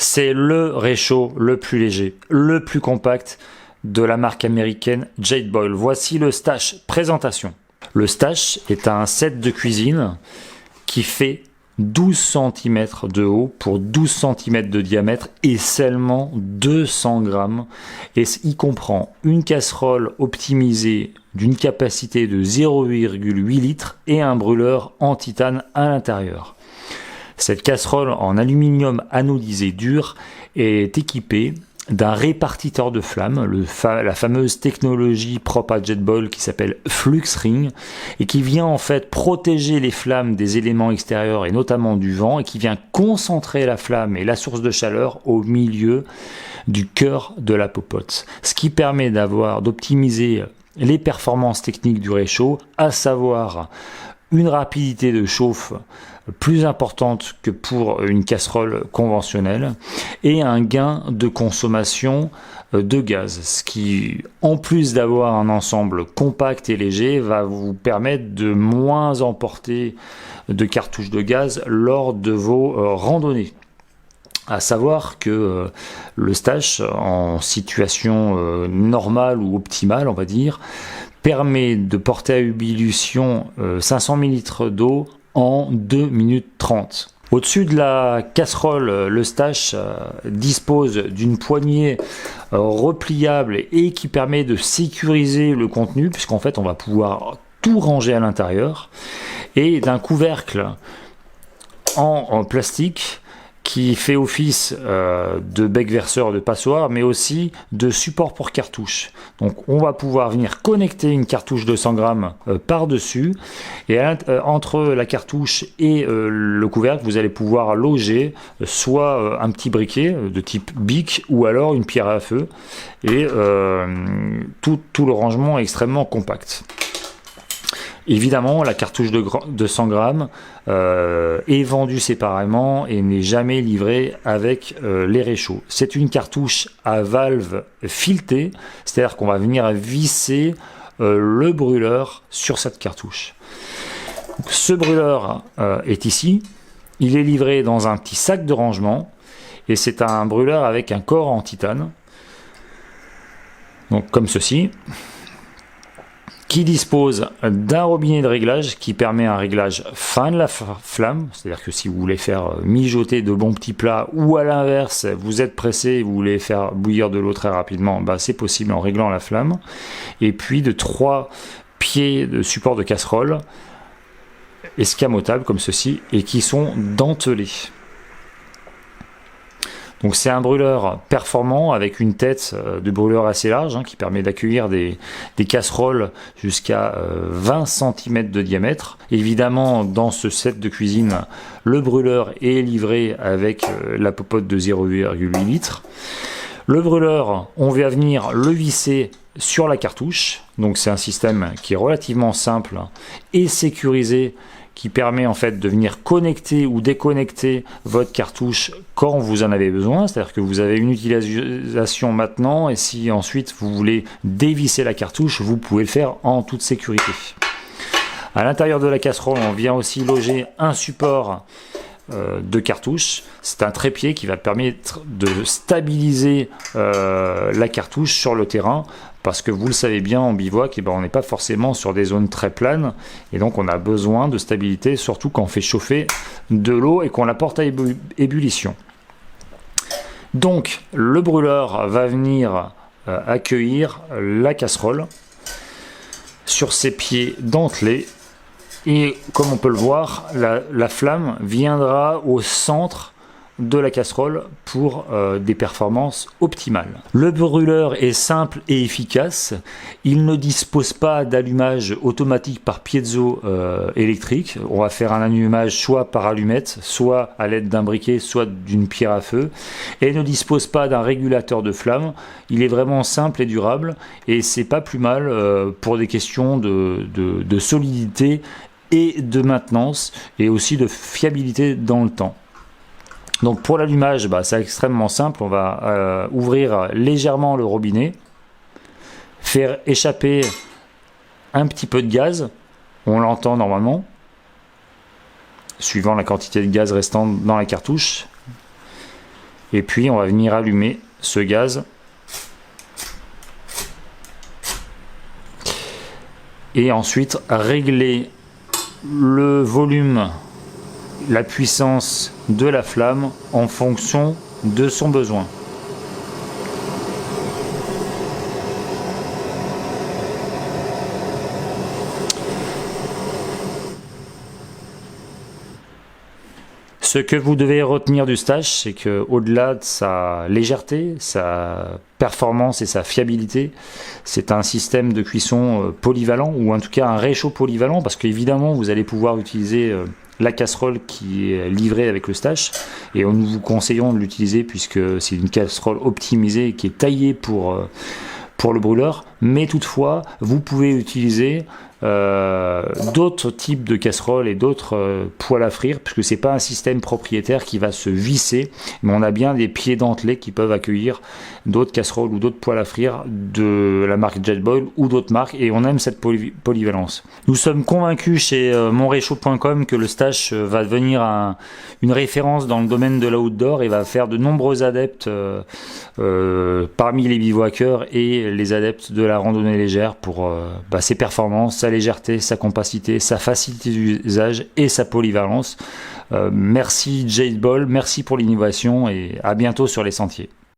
C'est le réchaud le plus léger, le plus compact de la marque américaine Jetboil. Voici le Stash présentation. Le Stash est un set de cuisine qui fait 12 cm de haut pour 12 cm de diamètre et seulement 200 grammes. Et il comprend une casserole optimisée d'une capacité de 0,8 litres et un brûleur en titane à l'intérieur. Cette casserole en aluminium anodisé dur est équipée d'un répartiteur de flammes, la fameuse technologie propre à Jetboil qui s'appelle FluxRing et qui vient en fait protéger les flammes des éléments extérieurs et notamment du vent et qui vient concentrer la flamme et la source de chaleur au milieu du cœur de la popote. Ce qui permet d'optimiser les performances techniques du réchaud, à savoir une rapidité de chauffe plus importante que pour une casserole conventionnelle et un gain de consommation de gaz, ce qui, en plus d'avoir un ensemble compact et léger, va vous permettre de moins emporter de cartouches de gaz lors de vos randonnées. À savoir que le Stash, en situation normale ou optimale, on va dire, permet de porter à ébullition 500 ml d'eau en 2 minutes 30. Au-dessus de la casserole, le Stash dispose d'une poignée repliable et qui permet de sécuriser le contenu, puisqu'en fait on va pouvoir tout ranger à l'intérieur, et d'un couvercle en plastique qui fait office de bec verseur de passoire, mais aussi de support pour cartouche. Donc on va pouvoir venir connecter une cartouche de 100 grammes par-dessus, et entre la cartouche et le couvercle, vous allez pouvoir loger soit un petit briquet de type bic, ou alors une pierre à feu, et tout le rangement est extrêmement compact. Évidemment, la cartouche de 100 grammes est vendue séparément et n'est jamais livrée avec les réchauds. C'est une cartouche à valve filetée, c'est-à-dire qu'on va venir visser le brûleur sur cette cartouche. Ce brûleur est ici, il est livré dans un petit sac de rangement et c'est un brûleur avec un corps en titane, donc comme ceci, qui dispose d'un robinet de réglage qui permet un réglage fin de la flamme, c'est-à-dire que si vous voulez faire mijoter de bons petits plats, ou à l'inverse, vous êtes pressé et vous voulez faire bouillir de l'eau très rapidement, c'est possible en réglant la flamme. Et puis de 3 pieds de support de casserole escamotables comme ceci et qui sont dentelés. Donc c'est un brûleur performant avec une tête de brûleur assez large qui permet d'accueillir des casseroles jusqu'à 20 cm de diamètre. Évidemment, dans ce set de cuisine, le brûleur est livré avec la popote de 0,8 litres. Le brûleur, on va venir le visser sur la cartouche. Donc c'est un système qui est relativement simple et sécurisé, qui permet en fait de venir connecter ou déconnecter votre cartouche quand vous en avez besoin, c'est-à-dire que vous avez une utilisation maintenant et si ensuite vous voulez dévisser la cartouche, vous pouvez le faire en toute sécurité. À l'intérieur de la casserole, on vient aussi loger un support de cartouche. C'est un trépied qui va permettre de stabiliser la cartouche sur le terrain, parce que vous le savez bien, en bivouac, on n'est pas forcément sur des zones très planes, et donc on a besoin de stabilité, surtout quand on fait chauffer de l'eau et qu'on la porte à ébullition. Donc le brûleur va venir accueillir la casserole sur ses pieds dentelés, et comme on peut le voir, la flamme viendra au centre de la casserole pour des performances optimales. Le brûleur est simple et efficace. Il ne dispose pas d'allumage automatique par piezo électrique. On va faire un allumage soit par allumette, soit à l'aide d'un briquet, soit d'une pierre à feu. Et il ne dispose pas d'un régulateur de flamme. Il est vraiment simple et durable. Et c'est pas plus mal pour des questions de solidité et de maintenance, et aussi de fiabilité dans le temps. Donc pour l'allumage, c'est extrêmement simple. On va ouvrir légèrement le robinet, faire échapper un petit peu de gaz, on l'entend normalement, suivant la quantité de gaz restant dans la cartouche. Et puis on va venir allumer ce gaz. Et ensuite régler le volume, la puissance de la flamme en fonction de son besoin. Ce que vous devez retenir du Stache, c'est que au-delà de sa légèreté, sa performance et sa fiabilité, c'est un système de cuisson polyvalent, ou en tout cas un réchaud polyvalent, parce qu'évidemment vous allez pouvoir utiliser la casserole qui est livrée avec le Stache, et nous vous conseillons de l'utiliser puisque c'est une casserole optimisée qui est taillée pour le brûleur, mais toutefois vous pouvez utiliser d'autres types de casseroles et d'autres poêles à frire, puisque c'est pas un système propriétaire qui va se visser, mais on a bien des pieds dentelés qui peuvent accueillir d'autres casseroles ou d'autres poêles à frire de la marque Jetboil ou d'autres marques, et on aime cette polyvalence. Nous sommes convaincus chez monréchaud.com que le Stache va devenir une référence dans le domaine de l'outdoor et va faire de nombreux adeptes parmi les bivouaqueurs et les adeptes de la randonnée légère pour ses performances, sa légèreté, sa compacité, sa facilité d'usage et sa polyvalence. Merci Jetboil, merci pour l'innovation et à bientôt sur les sentiers.